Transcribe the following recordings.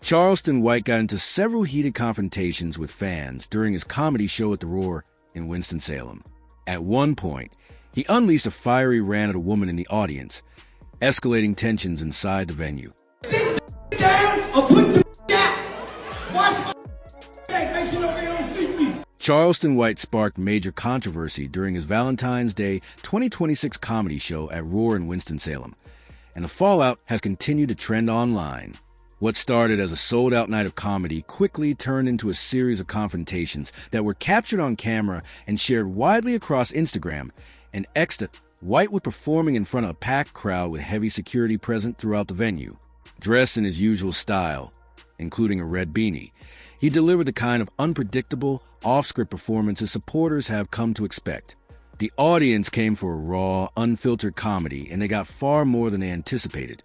Charleston White got into several heated confrontations with fans during his comedy show at the Roar in Winston-Salem. At one point, he unleashed a fiery rant at a woman in the audience, escalating tensions inside the venue. Sit down or put the out. Watch my back. Make sure nobody don't sleep me. Charleston White sparked major controversy during his Valentine's Day 2026 comedy show at Roar in Winston-Salem, and the fallout has continued to trend online. What started as a sold-out night of comedy quickly turned into a series of confrontations that were captured on camera and shared widely across Instagram and X. White was performing in front of a packed crowd with heavy security present throughout the venue. Dressed in his usual style, including a red beanie, he delivered the kind of unpredictable, off-script performance his supporters have come to expect. The audience came for a raw, unfiltered comedy, and they got far more than they anticipated.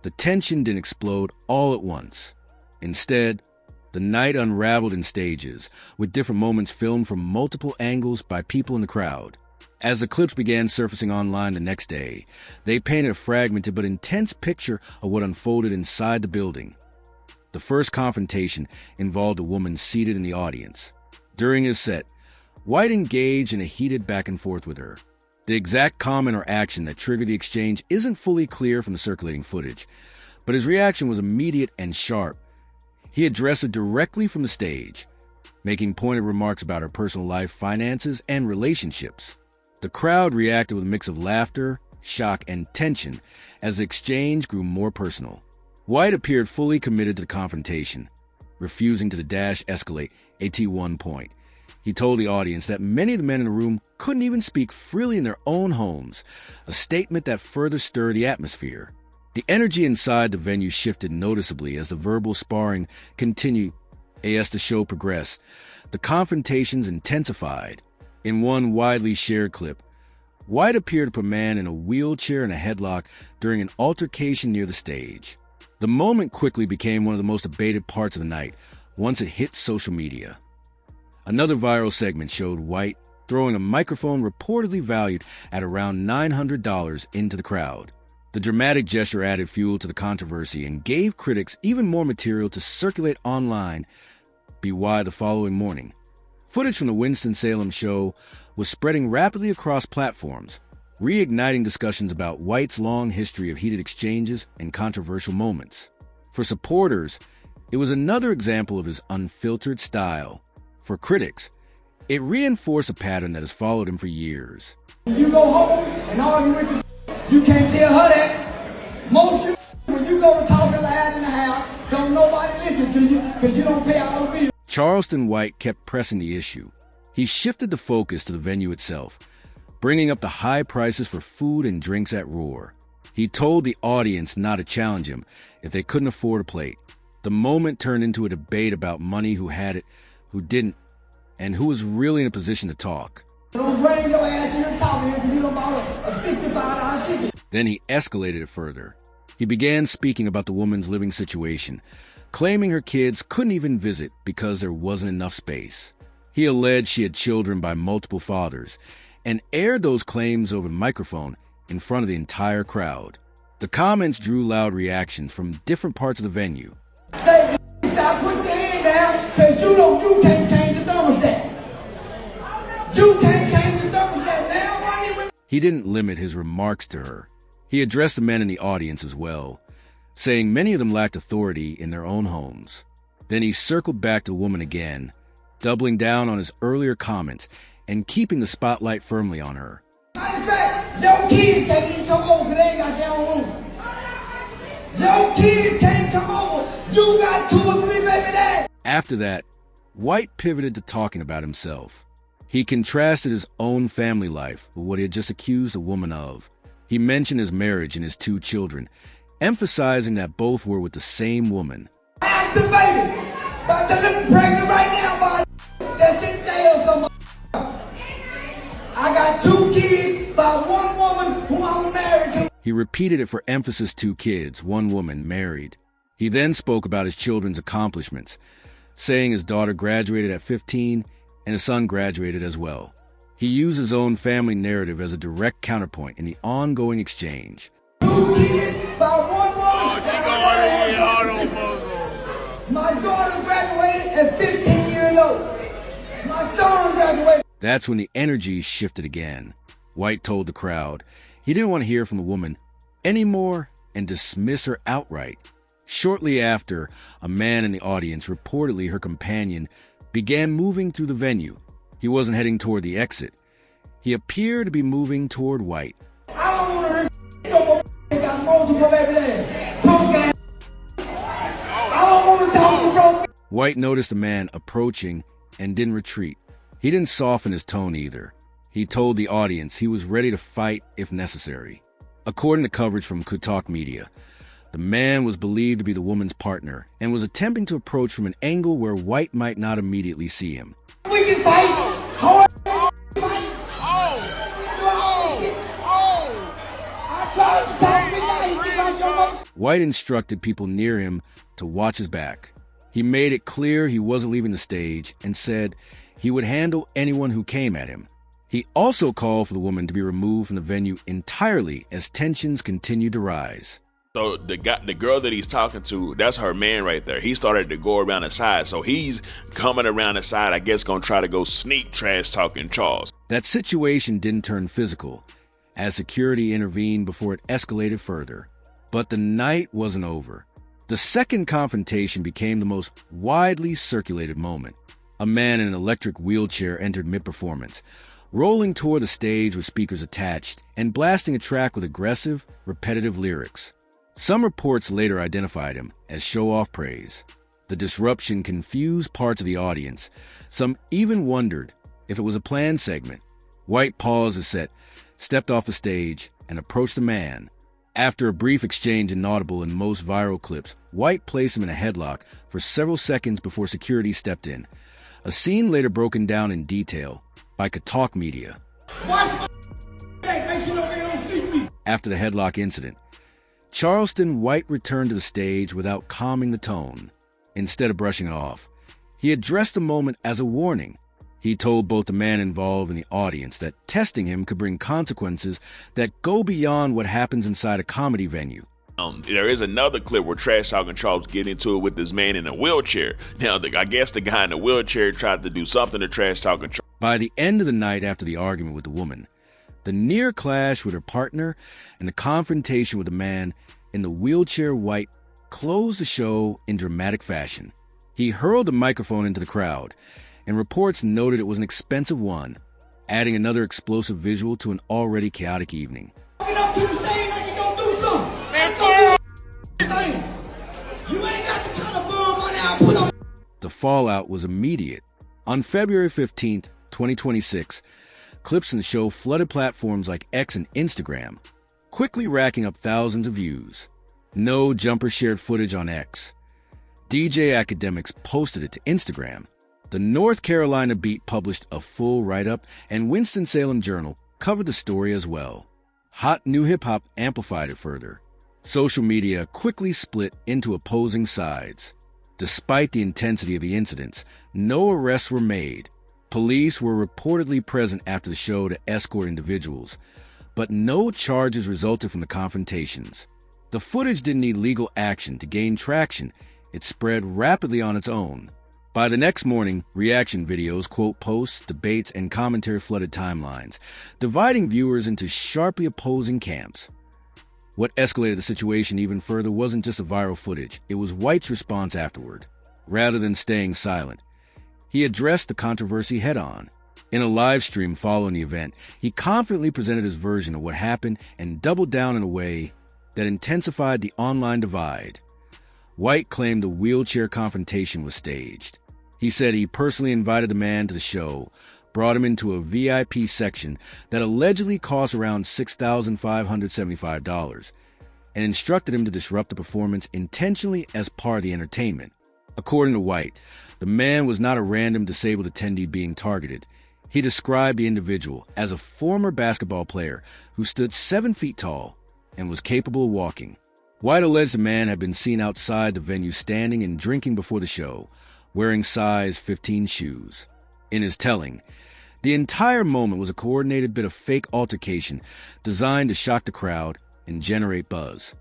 The tension didn't explode all at once. Instead, the night unraveled in stages, with different moments filmed from multiple angles by people in the crowd. As the clips began surfacing online the next day, they painted a fragmented but intense picture of what unfolded inside the building. The first confrontation involved a woman seated in the audience. During his set, White engaged in a heated back and forth with her. The exact comment or action that triggered the exchange isn't fully clear from the circulating footage, but his reaction was immediate and sharp. He addressed her directly from the stage, making pointed remarks about her personal life, finances, and relationships. The crowd reacted with a mix of laughter, shock, and tension as the exchange grew more personal. White appeared fully committed to the confrontation, refusing to escalate at one point. He told the audience that many of the men in the room couldn't even speak freely in their own homes, a statement that further stirred the atmosphere. The energy inside the venue shifted noticeably as the verbal sparring continued. As the show progressed, the confrontations intensified. In one widely shared clip, White appeared to put a man in a wheelchair in a headlock during an altercation near the stage. The moment quickly became one of the most debated parts of the night once it hit social media. Another viral segment showed White throwing a microphone reportedly valued at around $900 into the crowd. The dramatic gesture added fuel to the controversy and gave critics even more material to circulate online the following morning. Footage from the Winston-Salem show was spreading rapidly across platforms, reigniting discussions about White's long history of heated exchanges and controversial moments. For supporters, it was another example of his unfiltered style. For critics, it reinforced a pattern that has followed him for years. You go home and argue with you can't tell her that. Most of you, when you go talking loud in the house, don't nobody listen to you because you don't pay all the bills. Charleston White kept pressing the issue. He shifted the focus to the venue itself, bringing up the high prices for food and drinks at Roar. He told the audience not to challenge him if they couldn't afford a plate. The moment turned into a debate about money, who had it, who didn't, and who was really in a position to talk. Don't bring your ass here talking if you don't buy a $65 ticket. Then he escalated it further. He began speaking about the woman's living situation, claiming her kids couldn't even visit because there wasn't enough space. He alleged she had children by multiple fathers and aired those claims over the microphone in front of the entire crowd. The comments drew loud reactions from different parts of the venue. Say, stop, put your hand down, because you can't change the thermostat. You can't change the thermostat now. He didn't limit his remarks to her. He addressed the men in the audience as well, saying many of them lacked authority in their own homes. Then he circled back to the woman again, doubling down on his earlier comments and keeping the spotlight firmly on her. Matter of fact, your kids can't even come over because they ain't got their own room. Your kids can't come over. You got 2 or 3 baby daddies. After that, White pivoted to talking about himself. He contrasted his own family life with what he had just accused a woman of. He mentioned his marriage and his 2 children, emphasizing that both were with the same woman. Ask the baby. About to look pregnant right now by that's in jail somewhere. I got 2 kids by 1 woman who I was married to. He repeated it for emphasis: 2 kids, 1 woman, married. He then spoke about his children's accomplishments, saying his daughter graduated at 15 and his son graduated as well. He used his own family narrative as a direct counterpoint in the ongoing exchange. 2 kids by 1 woman. My daughter graduated at 15 years old. My son graduated. That's when the energy shifted again. White told the crowd he didn't want to hear from the woman anymore and dismiss her outright. Shortly after, a man in the audience, reportedly her companion, began moving through the venue. He wasn't heading toward the exit. He appeared to be moving toward White. I don't want to hear no more. Got multiple baby daddy. Punk ass. I don't want to talk to bro. White noticed the man approaching and didn't retreat. He didn't soften his tone either. He told the audience he was ready to fight if necessary. According to coverage from Kutok Media, the man was believed to be the woman's partner and was attempting to approach from an angle where White might not immediately see him. We can fight. Hard fight. I tried to talk to you. White instructed people near him to watch his back. He made it clear he wasn't leaving the stage and said he would handle anyone who came at him. He also called for the woman to be removed from the venue entirely as tensions continued to rise. So the girl that he's talking to, that's her man right there. He started to go around the side. So he's coming around the side, I guess, gonna try to go sneak trash talking Charles. That situation didn't turn physical as security intervened before it escalated further. But the night wasn't over. The second confrontation became the most widely circulated moment. A man in an electric wheelchair entered mid-performance, rolling toward the stage with speakers attached and blasting a track with aggressive, repetitive lyrics. Some reports later identified him as show-off praise. The disruption confused parts of the audience. Some even wondered if it was a planned segment. White paused the set, stepped off the stage, and approached the man. After a brief exchange inaudible in most viral clips, White placed him in a headlock for several seconds before security stepped in. A scene later broken down in detail by Kutok Media. After the headlock incident, Charleston White returned to the stage without calming the tone. Instead of brushing it off, he addressed the moment as a warning. He told both the man involved and the audience that testing him could bring consequences that go beyond what happens inside a comedy venue. There is another clip where Trash Talking Charles get into it with this man in a wheelchair. Now, I guess the guy in the wheelchair tried to do something to Trash Talking Charles. By the end of the night after the argument with the woman, the near clash with her partner and the confrontation with the man in the wheelchair, White closed the show in dramatic fashion. He hurled the microphone into the crowd, and reports noted it was an expensive one, adding another explosive visual to an already chaotic evening. Get up to the stage like you gonna do something. You ain't got the kind of bomb money I put on. The fallout was immediate. On February 15th, 2026, clips in the show flooded platforms like X and Instagram, quickly racking up thousands of views. No Jumper shared footage on X. DJ Academics posted it to Instagram. The North Carolina Beat published a full write-up, and Winston-Salem Journal covered the story as well. Hot New Hip Hop amplified it further. Social media quickly split into opposing sides. Despite the intensity of the incidents, no arrests were made. Police were reportedly present after the show to escort individuals, but no charges resulted from the confrontations. The footage didn't need legal action to gain traction. It spread rapidly on its own. By the next morning, reaction videos, quote posts, debates, and commentary flooded timelines, dividing viewers into sharply opposing camps. What escalated the situation even further wasn't just the viral footage, it was White's response afterward. Rather than staying silent, he addressed the controversy head-on. In a live stream following the event, he confidently presented his version of what happened and doubled down in a way that intensified the online divide. White claimed the wheelchair confrontation was staged. He said he personally invited the man to the show, brought him into a VIP section that allegedly cost around $6,575, and instructed him to disrupt the performance intentionally as part of the entertainment. According to White, the man was not a random disabled attendee being targeted. He described the individual as a former basketball player who stood 7 feet tall and was capable of walking. White alleged the man had been seen outside the venue standing and drinking before the show, wearing size 15 shoes. In his telling, the entire moment was a coordinated bit of fake altercation designed to shock the crowd and generate buzz.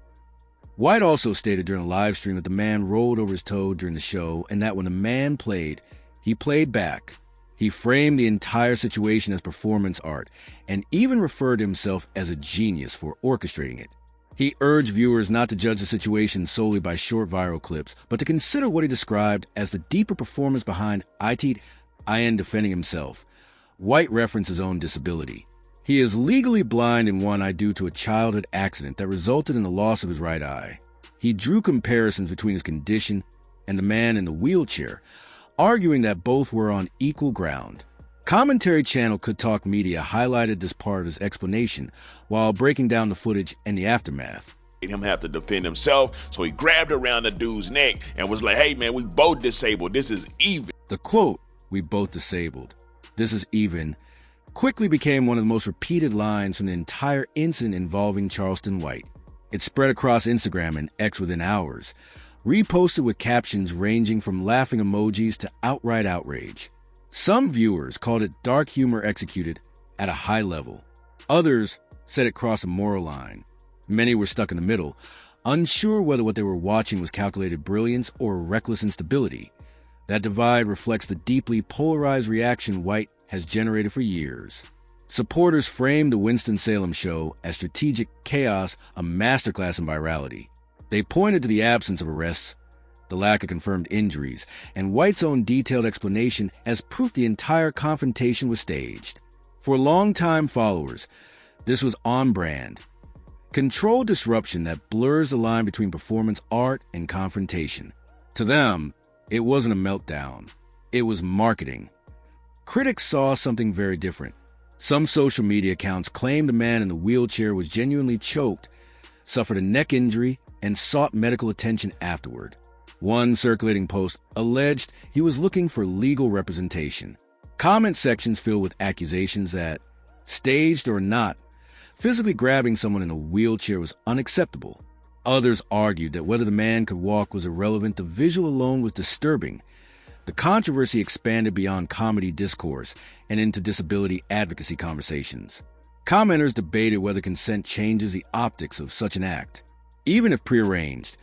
White also stated during a live stream that the man rolled over his toe during the show and that when the man played, he played back. He framed the entire situation as performance art and even referred to himself as a genius for orchestrating it. He urged viewers not to judge the situation solely by short viral clips, but to consider what he described as the deeper performance behind IN defending himself. White referenced his own disability. He is legally blind in one eye due to a childhood accident that resulted in the loss of his right eye. He drew comparisons between his condition and the man in the wheelchair, arguing that both were on equal ground. Commentary channel Could Talk Media highlighted this part of his explanation while breaking down the footage and the aftermath. Him have to defend himself, so he grabbed around the dude's neck and was like, "Hey man, we both disabled. This is even." The quote, "We both disabled. This is even," quickly became one of the most repeated lines from the entire incident involving Charleston White. It spread across Instagram and X within hours, reposted with captions ranging from laughing emojis to outright outrage. Some viewers called it dark humor executed at a high level. Others said it crossed a moral line. Many were stuck in the middle, unsure whether what they were watching was calculated brilliance or reckless instability. That divide reflects the deeply polarized reaction White has generated for years. Supporters framed the Winston-Salem show as strategic chaos, a masterclass in virality. They pointed to the absence of arrests, the lack of confirmed injuries, and White's own detailed explanation as proof the entire confrontation was staged. For longtime followers, this was on brand. Controlled disruption that blurs the line between performance art and confrontation. To them, it wasn't a meltdown. It was marketing. Critics saw something very different. Some social media accounts claimed the man in the wheelchair was genuinely choked, suffered a neck injury, and sought medical attention afterward. One circulating post alleged he was looking for legal representation. Comment sections filled with accusations that, staged or not, physically grabbing someone in a wheelchair was unacceptable. Others argued that whether the man could walk was irrelevant, the visual alone was disturbing. The controversy expanded beyond comedy discourse and into disability advocacy conversations. Commenters debated whether consent changes the optics of such an act. Even if prearranged,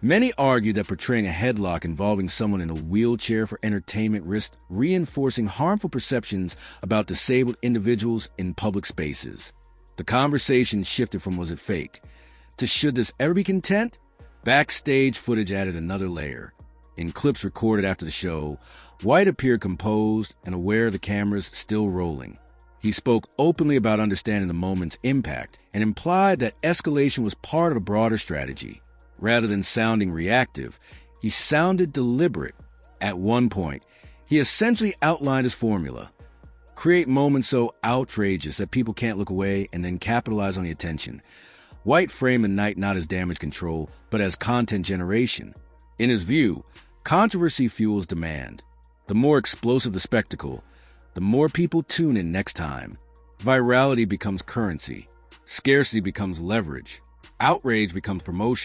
many argued that portraying a headlock involving someone in a wheelchair for entertainment risked reinforcing harmful perceptions about disabled individuals in public spaces. The conversation shifted from "was it fake?" to "should this ever be content?" Backstage footage added another layer. In clips recorded after the show, White appeared composed and aware of the cameras still rolling. He spoke openly about understanding the moment's impact and implied that escalation was part of a broader strategy. Rather than sounding reactive, he sounded deliberate. At one point, he essentially outlined his formula. Create moments so outrageous that people can't look away and then capitalize on the attention. White framed the night not as damage control, but as content generation. In his view, controversy fuels demand. The more explosive the spectacle, the more people tune in next time. Virality becomes currency. Scarcity becomes leverage. Outrage becomes promotion.